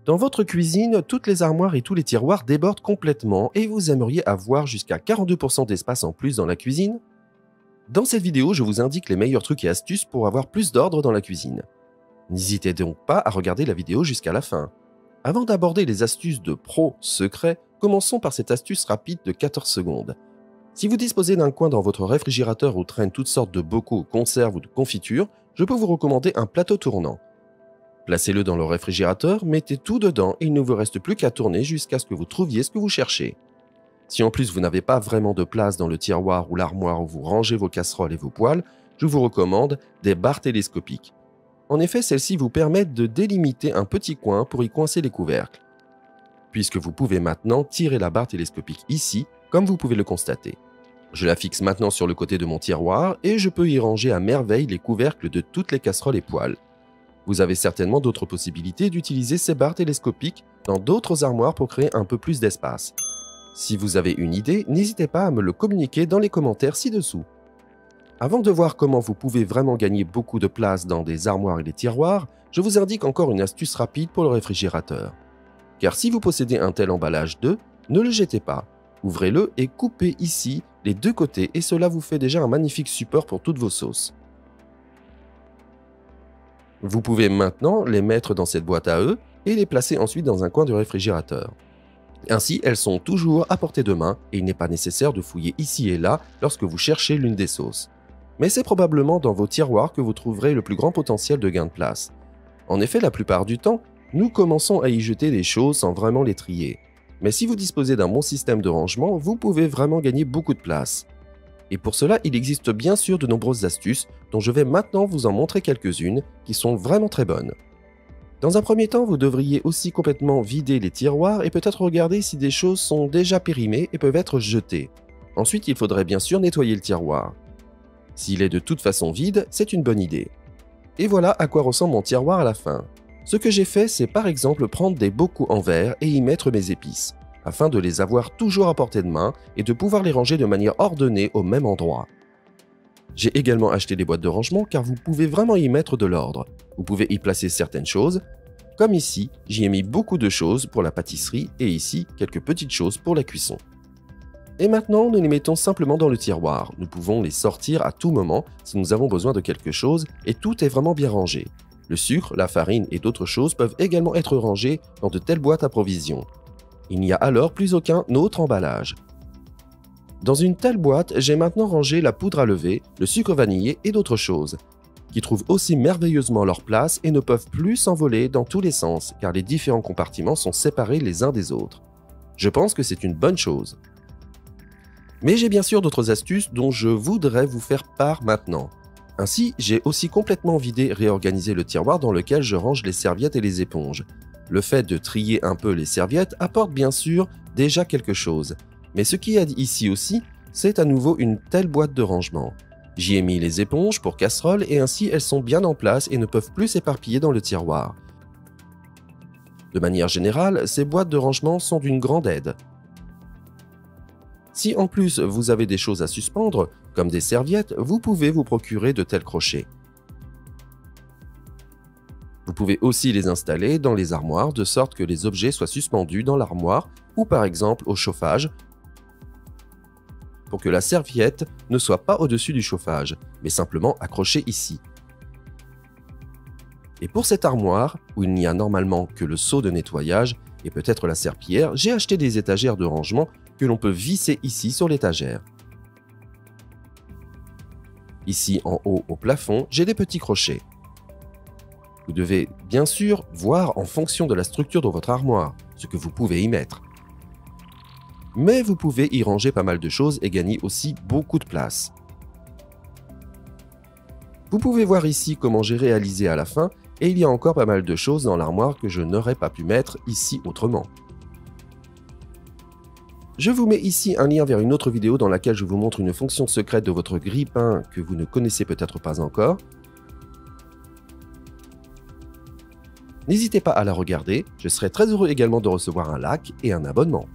Dans votre cuisine, toutes les armoires et tous les tiroirs débordent complètement et vous aimeriez avoir jusqu'à 42% d'espace en plus dans la cuisine? Dans cette vidéo, je vous indique les meilleurs trucs et astuces pour avoir plus d'ordre dans la cuisine. N'hésitez donc pas à regarder la vidéo jusqu'à la fin. Avant d'aborder les astuces de pro secret, commençons par cette astuce rapide de 14 secondes. Si vous disposez d'un coin dans votre réfrigérateur où traînent toutes sortes de bocaux, conserves ou de confitures, je peux vous recommander un plateau tournant. Placez-le dans le réfrigérateur, mettez tout dedans et il ne vous reste plus qu'à tourner jusqu'à ce que vous trouviez ce que vous cherchez. Si en plus vous n'avez pas vraiment de place dans le tiroir ou l'armoire où vous rangez vos casseroles et vos poêles, je vous recommande des barres télescopiques. En effet, celles-ci vous permettent de délimiter un petit coin pour y coincer les couvercles. Puisque vous pouvez maintenant tirer la barre télescopique ici, comme vous pouvez le constater. Je la fixe maintenant sur le côté de mon tiroir et je peux y ranger à merveille les couvercles de toutes les casseroles et poêles. Vous avez certainement d'autres possibilités d'utiliser ces barres télescopiques dans d'autres armoires pour créer un peu plus d'espace. Si vous avez une idée, n'hésitez pas à me le communiquer dans les commentaires ci-dessous. Avant de voir comment vous pouvez vraiment gagner beaucoup de place dans des armoires et des tiroirs, je vous indique encore une astuce rapide pour le réfrigérateur. Car si vous possédez un tel emballage d'œufs, ne le jetez pas. Ouvrez-le et coupez ici les deux côtés et cela vous fait déjà un magnifique support pour toutes vos sauces. Vous pouvez maintenant les mettre dans cette boîte à œufs et les placer ensuite dans un coin du réfrigérateur. Ainsi, elles sont toujours à portée de main et il n'est pas nécessaire de fouiller ici et là lorsque vous cherchez l'une des sauces. Mais c'est probablement dans vos tiroirs que vous trouverez le plus grand potentiel de gain de place. En effet, la plupart du temps, nous commençons à y jeter des choses sans vraiment les trier. Mais si vous disposez d'un bon système de rangement, vous pouvez vraiment gagner beaucoup de place. Et pour cela, il existe bien sûr de nombreuses astuces dont je vais maintenant vous en montrer quelques-unes qui sont vraiment très bonnes. Dans un premier temps, vous devriez aussi complètement vider les tiroirs et peut-être regarder si des choses sont déjà périmées et peuvent être jetées. Ensuite, il faudrait bien sûr nettoyer le tiroir. S'il est de toute façon vide, c'est une bonne idée. Et voilà à quoi ressemble mon tiroir à la fin. Ce que j'ai fait, c'est par exemple prendre des bocaux en verre et y mettre mes épices, afin de les avoir toujours à portée de main et de pouvoir les ranger de manière ordonnée au même endroit. J'ai également acheté des boîtes de rangement car vous pouvez vraiment y mettre de l'ordre. Vous pouvez y placer certaines choses, comme ici, j'y ai mis beaucoup de choses pour la pâtisserie et ici, quelques petites choses pour la cuisson. Et maintenant, nous les mettons simplement dans le tiroir. Nous pouvons les sortir à tout moment si nous avons besoin de quelque chose et tout est vraiment bien rangé. Le sucre, la farine et d'autres choses peuvent également être rangés dans de telles boîtes à provisions. Il n'y a alors plus aucun autre emballage. Dans une telle boîte, j'ai maintenant rangé la poudre à lever, le sucre vanillé et d'autres choses, qui trouvent aussi merveilleusement leur place et ne peuvent plus s'envoler dans tous les sens car les différents compartiments sont séparés les uns des autres. Je pense que c'est une bonne chose. Mais j'ai bien sûr d'autres astuces dont je voudrais vous faire part maintenant. Ainsi, j'ai aussi complètement vidé et réorganisé le tiroir dans lequel je range les serviettes et les éponges. Le fait de trier un peu les serviettes apporte bien sûr déjà quelque chose. Mais ce qui aide ici aussi, c'est à nouveau une telle boîte de rangement. J'y ai mis les éponges pour casseroles et ainsi elles sont bien en place et ne peuvent plus s'éparpiller dans le tiroir. De manière générale, ces boîtes de rangement sont d'une grande aide. Si en plus vous avez des choses à suspendre, comme des serviettes, vous pouvez vous procurer de tels crochets. Vous pouvez aussi les installer dans les armoires de sorte que les objets soient suspendus dans l'armoire ou par exemple au chauffage pour que la serviette ne soit pas au-dessus du chauffage, mais simplement accrochée ici. Et pour cette armoire, où il n'y a normalement que le seau de nettoyage et peut-être la serpillière, j'ai acheté des étagères de rangement que l'on peut visser ici sur l'étagère. Ici en haut au plafond, j'ai des petits crochets. Vous devez bien sûr voir en fonction de la structure de votre armoire, ce que vous pouvez y mettre. Mais vous pouvez y ranger pas mal de choses et gagner aussi beaucoup de place. Vous pouvez voir ici comment j'ai réalisé à la fin et il y a encore pas mal de choses dans l'armoire que je n'aurais pas pu mettre ici autrement. Je vous mets ici un lien vers une autre vidéo dans laquelle je vous montre une fonction secrète de votre grille-pain que vous ne connaissez peut-être pas encore. N'hésitez pas à la regarder, je serai très heureux également de recevoir un like et un abonnement.